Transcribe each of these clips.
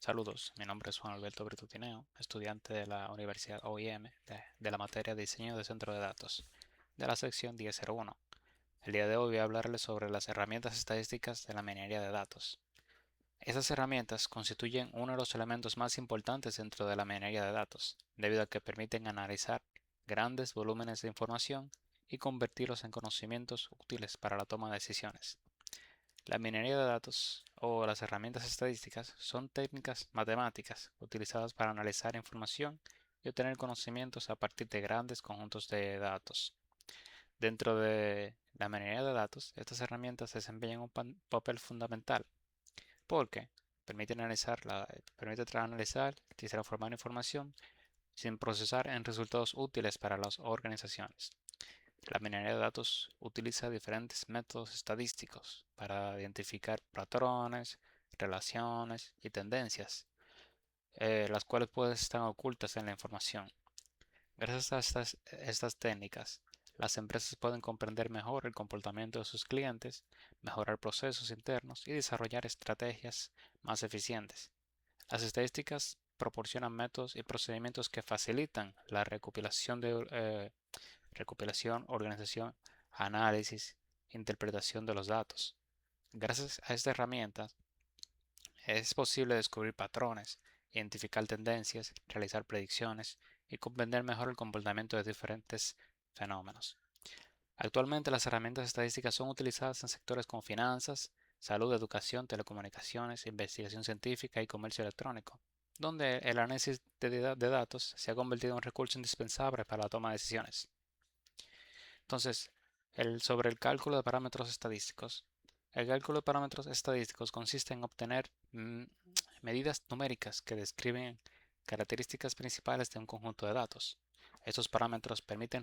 Saludos, mi nombre es Juan Alberto Brito Tineo, estudiante de la Universidad OIM de la materia de Diseño de Centro de Datos, de la sección 1001. El día de hoy voy a hablarles sobre las herramientas estadísticas de la minería de datos. Esas herramientas constituyen uno de los elementos más importantes dentro de la minería de datos, debido a que permiten analizar grandes volúmenes de información y convertirlos en conocimientos útiles para la toma de decisiones. La minería de datos o las herramientas estadísticas son técnicas matemáticas utilizadas para analizar información y obtener conocimientos a partir de grandes conjuntos de datos. Dentro de la minería de datos, estas herramientas desempeñan un papel fundamental porque permiten analizar y transformar información sin procesar en resultados útiles para las organizaciones. La minería de datos utiliza diferentes métodos estadísticos para identificar patrones, relaciones y tendencias, las cuales pueden estar ocultas en la información. Gracias a estas técnicas, las empresas pueden comprender mejor el comportamiento de sus clientes, mejorar procesos internos y desarrollar estrategias más eficientes. Las estadísticas proporcionan métodos y procedimientos que facilitan la recopilación, organización, análisis, interpretación de los datos. Gracias a esta herramienta es posible descubrir patrones, identificar tendencias, realizar predicciones y comprender mejor el comportamiento de diferentes fenómenos. Actualmente las herramientas estadísticas son utilizadas en sectores como finanzas, salud, educación, telecomunicaciones, investigación científica y comercio electrónico, donde el análisis de datos se ha convertido en un recurso indispensable para la toma de decisiones. Entonces, sobre el cálculo de parámetros estadísticos. El cálculo de parámetros estadísticos consiste en obtener medidas numéricas que describen características principales de un conjunto de datos. Estos parámetros permiten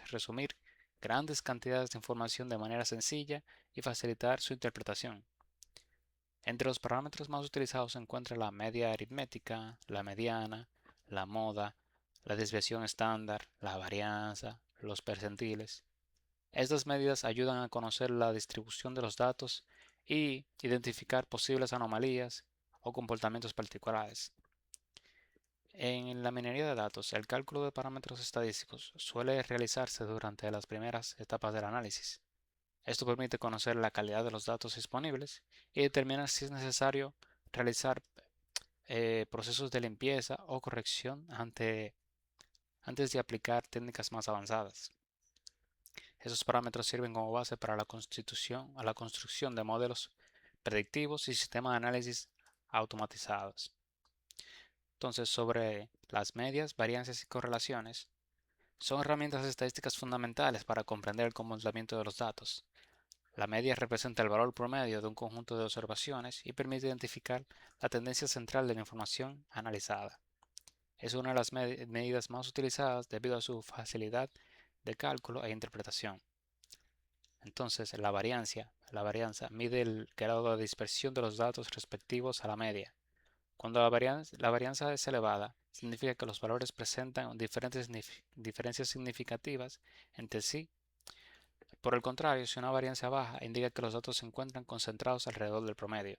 resumir grandes cantidades de información de manera sencilla y facilitar su interpretación. Entre los parámetros más utilizados se encuentra la media aritmética, la mediana, la moda, la desviación estándar, la varianza, los percentiles. Estas medidas ayudan a conocer la distribución de los datos y identificar posibles anomalías o comportamientos particulares. En la minería de datos, el cálculo de parámetros estadísticos suele realizarse durante las primeras etapas del análisis. Esto permite conocer la calidad de los datos disponibles y determinar si es necesario realizar procesos de limpieza o corrección antes de aplicar técnicas más avanzadas. Esos parámetros sirven como base para la construcción de modelos predictivos y sistemas de análisis automatizados. Entonces, sobre las medias, varianzas y correlaciones, son herramientas estadísticas fundamentales para comprender el comportamiento de los datos. La media representa el valor promedio de un conjunto de observaciones y permite identificar la tendencia central de la información analizada. Es una de las medidas más utilizadas debido a su facilidad de cálculo e interpretación. Entonces, la varianza mide el grado de dispersión de los datos respectivos a la media. Cuando la varianza es elevada, significa que los valores presentan diferencias significativas entre sí. Por el contrario, si una varianza baja, indica que los datos se encuentran concentrados alrededor del promedio.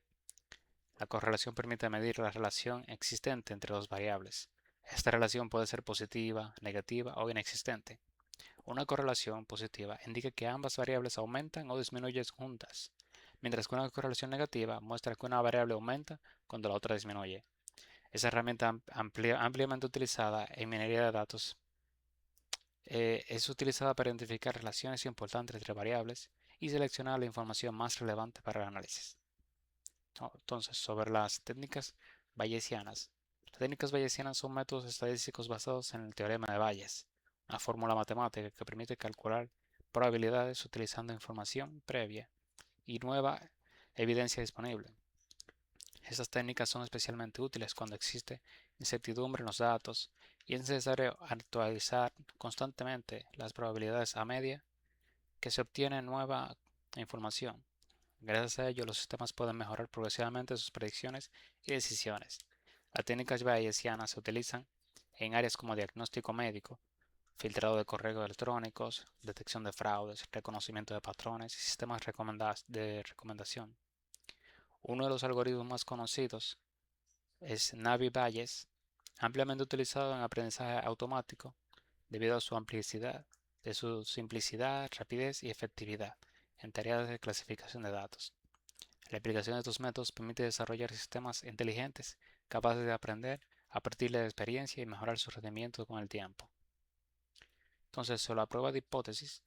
La correlación permite medir la relación existente entre dos variables. Esta relación puede ser positiva, negativa o inexistente. Una correlación positiva indica que ambas variables aumentan o disminuyen juntas, mientras que una correlación negativa muestra que una variable aumenta cuando la otra disminuye. Esa herramienta ampliamente utilizada en minería de datos es utilizada para identificar relaciones importantes entre variables y seleccionar la información más relevante para el análisis. Entonces, sobre las técnicas bayesianas. Las técnicas bayesianas son métodos estadísticos basados en el teorema de Bayes, una fórmula matemática que permite calcular probabilidades utilizando información previa y nueva evidencia disponible. Estas técnicas son especialmente útiles cuando existe incertidumbre en los datos y es necesario actualizar constantemente las probabilidades a medida que se obtiene nueva información. Gracias a ello, los sistemas pueden mejorar progresivamente sus predicciones y decisiones. Las técnicas bayesianas se utilizan en áreas como diagnóstico médico, filtrado de correos electrónicos, detección de fraudes, reconocimiento de patrones y sistemas de recomendación. Uno de los algoritmos más conocidos es Navi-Bayes, ampliamente utilizado en aprendizaje automático debido a su amplicidad, de su simplicidad, rapidez y efectividad en tareas de clasificación de datos. La aplicación de estos métodos permite desarrollar sistemas inteligentes capaces de aprender a partir de la experiencia y mejorar su rendimiento con el tiempo. Entonces, la prueba de hipótesis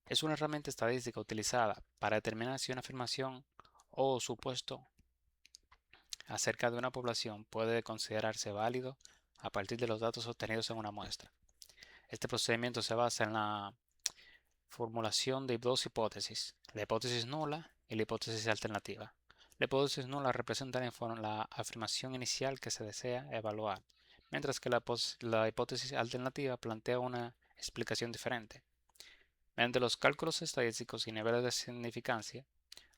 es una herramienta estadística utilizada para determinar si una afirmación o supuesto acerca de una población puede considerarse válido a partir de los datos obtenidos en una muestra. Este procedimiento se basa en la formulación de dos hipótesis, la hipótesis nula y la hipótesis alternativa. La hipótesis nula representa la afirmación inicial que se desea evaluar, mientras que la hipótesis alternativa plantea una explicación diferente. Mediante los cálculos estadísticos y niveles de significancia,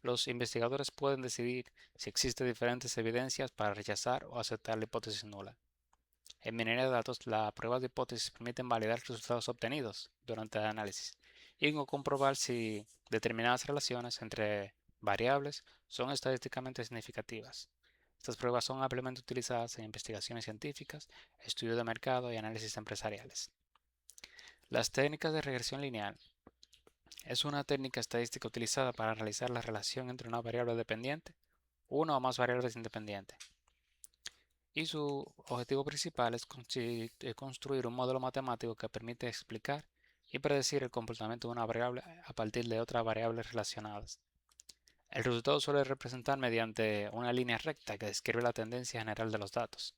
los investigadores pueden decidir si existen diferentes evidencias para rechazar o aceptar la hipótesis nula. En minería de datos, las pruebas de hipótesis permiten validar los resultados obtenidos durante el análisis y comprobar si determinadas relaciones entre variables son estadísticamente significativas. Estas pruebas son ampliamente utilizadas en investigaciones científicas, estudios de mercado y análisis empresariales. Las técnicas de regresión lineal es una técnica estadística utilizada para analizar la relación entre una variable dependiente, una o más variables independientes, y su objetivo principal es construir un modelo matemático que permite explicar y predecir el comportamiento de una variable a partir de otras variables relacionadas. El resultado suele representar mediante una línea recta que describe la tendencia general de los datos.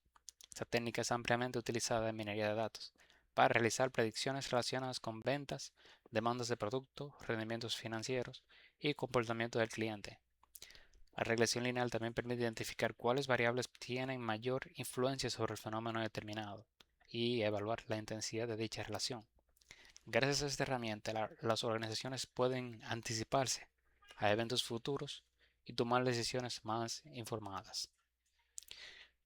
Esta técnica es ampliamente utilizada en minería de datos para realizar predicciones relacionadas con ventas, demandas de producto, rendimientos financieros y comportamiento del cliente. La regresión lineal también permite identificar cuáles variables tienen mayor influencia sobre el fenómeno determinado y evaluar la intensidad de dicha relación. Gracias a esta herramienta, las organizaciones pueden anticiparse a eventos futuros y tomar decisiones más informadas.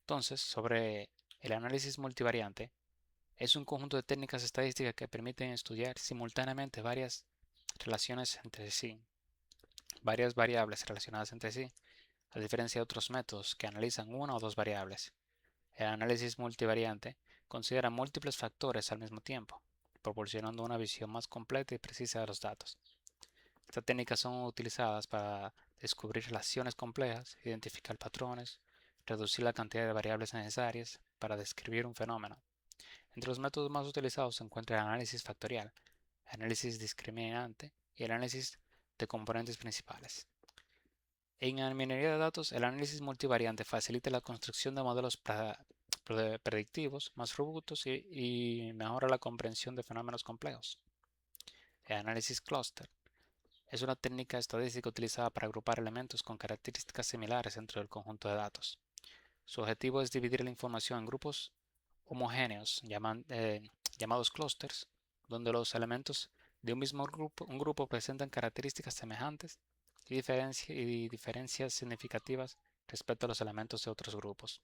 Entonces, sobre el análisis multivariante, es un conjunto de técnicas estadísticas que permiten estudiar simultáneamente varias relaciones entre sí, varias variables relacionadas entre sí, a diferencia de otros métodos que analizan una o dos variables. El análisis multivariante considera múltiples factores al mismo tiempo, proporcionando una visión más completa y precisa de los datos. Estas técnicas son utilizadas para descubrir relaciones complejas, identificar patrones, reducir la cantidad de variables necesarias para describir un fenómeno. Entre los métodos más utilizados se encuentra el análisis factorial, el análisis discriminante y el análisis de componentes principales. En la minería de datos, el análisis multivariante facilita la construcción de modelos predictivos más robustos y mejora la comprensión de fenómenos complejos. El análisis clúster es una técnica estadística utilizada para agrupar elementos con características similares dentro del conjunto de datos. Su objetivo es dividir la información en grupos homogéneos llamados clústeres, donde los elementos de un mismo grupo presentan características semejantes y diferencias significativas respecto a los elementos de otros grupos.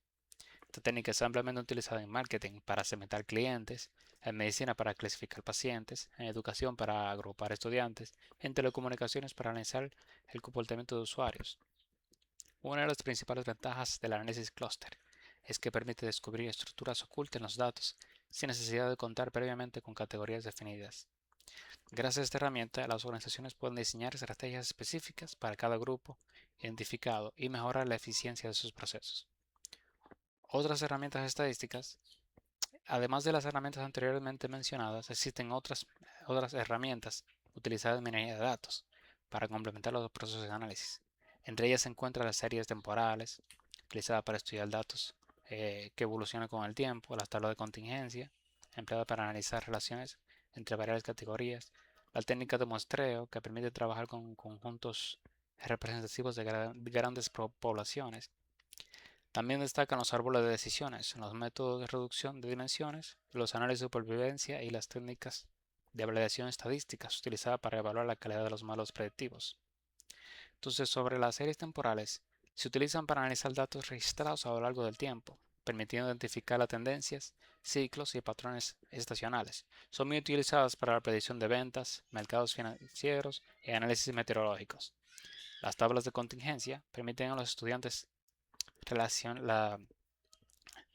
Esta técnica es ampliamente utilizada en marketing para segmentar clientes, en medicina para clasificar pacientes, en educación para agrupar estudiantes, en telecomunicaciones para analizar el comportamiento de usuarios. Una de las principales ventajas del análisis clúster es que permite descubrir estructuras ocultas en los datos sin necesidad de contar previamente con categorías definidas. Gracias a esta herramienta, las organizaciones pueden diseñar estrategias específicas para cada grupo identificado y mejorar la eficiencia de sus procesos. Otras herramientas estadísticas, además de las herramientas anteriormente mencionadas, existen otras herramientas utilizadas en minería de datos para complementar los procesos de análisis. Entre ellas se encuentran las series temporales, utilizadas para estudiar datos que evolucionan con el tiempo, las tablas de contingencia, empleadas para analizar relaciones entre variables categorías, la técnica de muestreo, que permite trabajar con conjuntos representativos de grandes poblaciones. También destacan los árboles de decisiones, los métodos de reducción de dimensiones, los análisis de supervivencia y las técnicas de validación estadísticas utilizadas para evaluar la calidad de los modelos predictivos. Entonces, sobre las series temporales, se utilizan para analizar datos registrados a lo largo del tiempo, permitiendo identificar las tendencias, ciclos y patrones estacionales. Son muy utilizadas para la predicción de ventas, mercados financieros y análisis meteorológicos. Las tablas de contingencia permiten a los estudiantes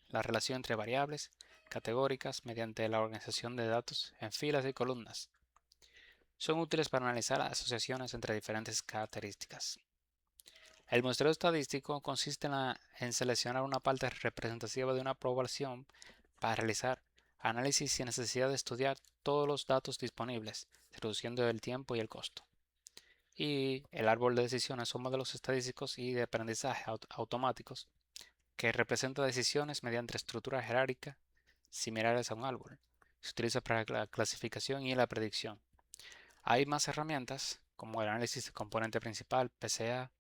la relación entre variables categóricas mediante la organización de datos en filas y columnas. Son útiles para analizar asociaciones entre diferentes características. El muestreo estadístico consiste en seleccionar una parte representativa de una población para realizar análisis sin necesidad de estudiar todos los datos disponibles, reduciendo el tiempo y el costo. Y el árbol de decisiones son modelos estadísticos y de aprendizaje automáticos que representan decisiones mediante estructuras jerárquicas similares a un árbol. Se utiliza para la clasificación y la predicción. Hay más herramientas, como el análisis de componente principal, PCA.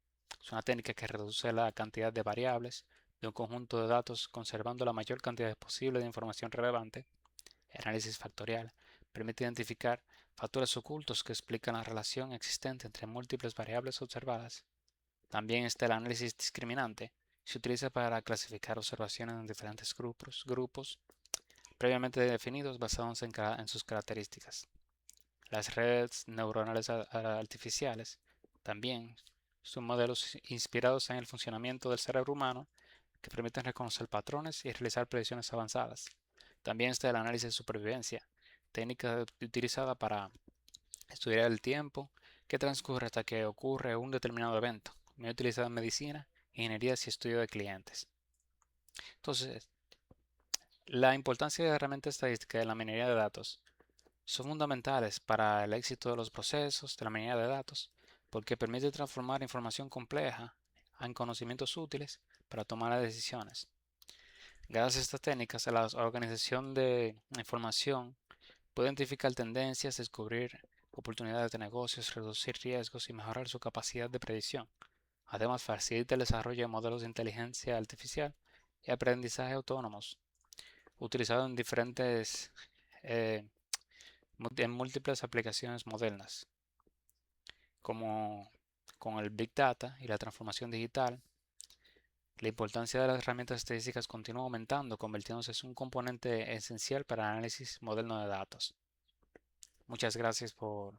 Es una técnica que reduce la cantidad de variables de un conjunto de datos conservando la mayor cantidad posible de información relevante. El análisis factorial permite identificar factores ocultos que explican la relación existente entre múltiples variables observadas. También está el análisis discriminante. Se utiliza para clasificar observaciones en diferentes grupos previamente definidos basados en sus características. Las redes neuronales artificiales también son modelos inspirados en el funcionamiento del cerebro humano que permiten reconocer patrones y realizar predicciones avanzadas. También está el análisis de supervivencia, técnica utilizada para estudiar el tiempo que transcurre hasta que ocurre un determinado evento, muy utilizada en medicina, ingenierías y estudio de clientes. Entonces, la importancia de la herramienta estadística de la minería de datos son fundamentales para el éxito de los procesos de la minería de datos, porque permite transformar información compleja en conocimientos útiles para tomar decisiones. Gracias a estas técnicas, la organización de información puede identificar tendencias, descubrir oportunidades de negocios, reducir riesgos y mejorar su capacidad de predicción. Además, facilita el desarrollo de modelos de inteligencia artificial y aprendizaje autónomos, utilizados en eh, en múltiples aplicaciones modernas, como con el Big Data y la transformación digital. La importancia de las herramientas estadísticas continúa aumentando, convirtiéndose en un componente esencial para el análisis moderno de datos. Muchas gracias por